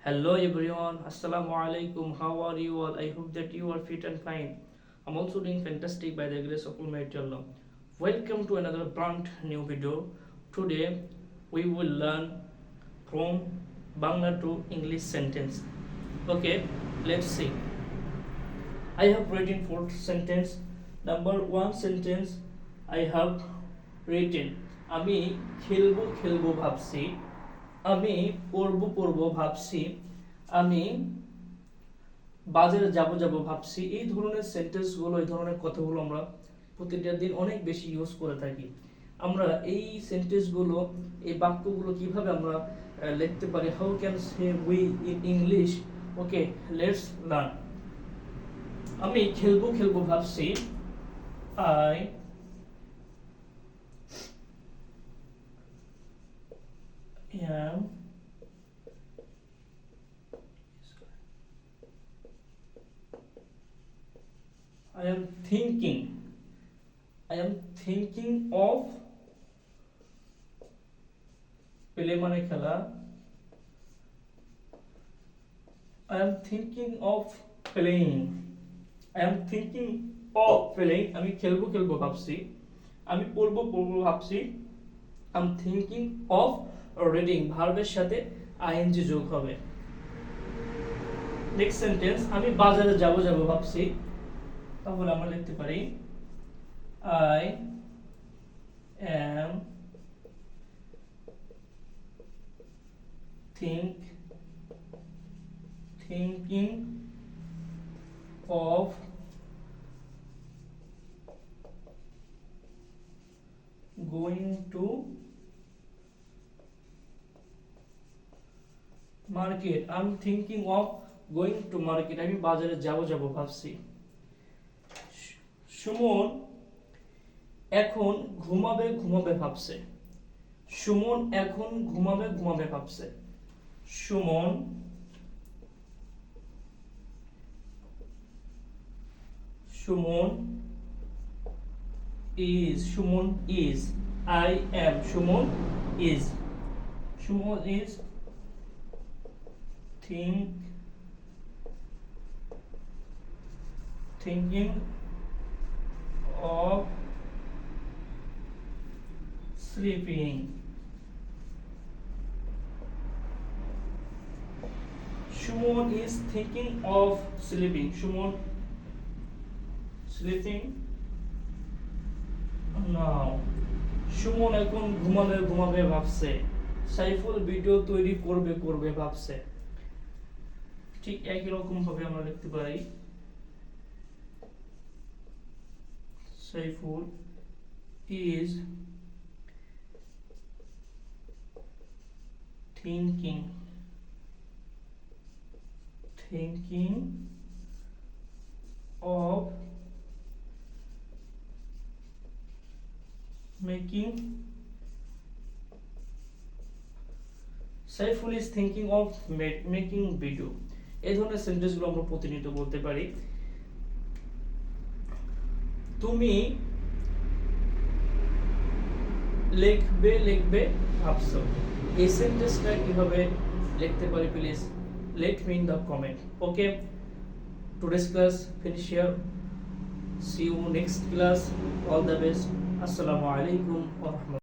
Hello everyone, Assalamu alaikum. How are you all? I hope that you are fit and fine. I'm also doing fantastic by the grace of Almighty Allah. Welcome to another brand new video. Today we will learn from Bangla to English sentence. Okay, let's see. I have written four sentence. Number one sentence I have written. আমি খেলবো খেলবো ভাবছি, আমি পড়বো পড়বো ভাবছি, আমি বাজারে যাব যাব ভাবছি। এই ধরনের সেন্টেন্সগুলো, এই ধরনের কথাগুলো আমরা প্রতিটা দিন অনেক বেশি ইউজ করে থাকি। আমরা এই সেন্টেন্সগুলো, এই বাক্যগুলো কিভাবে আমরা লিখতে পারি, how can say we in English. Okay, let's learn. আমি খেলবো খেলবো ভাবছি, I am I am thinking of play মানে খেলা, I am thinking of playing, I am thinking of playing। আমি খেলবো খেলবো ভাবছি, আমি পড়বো পড়বো ভাবছি, I am thinking of reading, ভার্বের সাথে ing যোগ হবে। নেক্সট সেন্টেন্স, আমি বাজারে যাব যাব ভাবছি, তাহলে আমরা লিখতে পারি I am thinking of going to market, I'm thinking of going to market, আমি বাজারে যাব যাব ভাবছি। সুমন এখন ঘুমাবে ঘুমাবে ভাবছে, সুমন এখন ঘুমাবে ঘুমাবে ভাবছে, Suman is I am Shumon is thinking of sleeping, Shumon is thinking of sleeping, Shumon sleeping now, Suman এখন ঘুমাবে ঘুমাবে ভাবছে, সাইফুল ভিডিও তৈরি করবে করবে ভাবছে। ঠিক একই রকম ভাবে আমরা লিখতে পারি Saiful is thinking of making, Saiful is thinking of making video। এই ধরনের সেন্টেন্সগুলো আমরা প্রতিনিয়ত বলতে পারি। তুমি লিখবে লিখবে ভাবছো, এই সেন্টেন্সটা কিভাবে লিখতে পারি please let me in the comment। okay, today's class finish here, see you next class, all the best, assalamu alaikum wa rahmatullahi।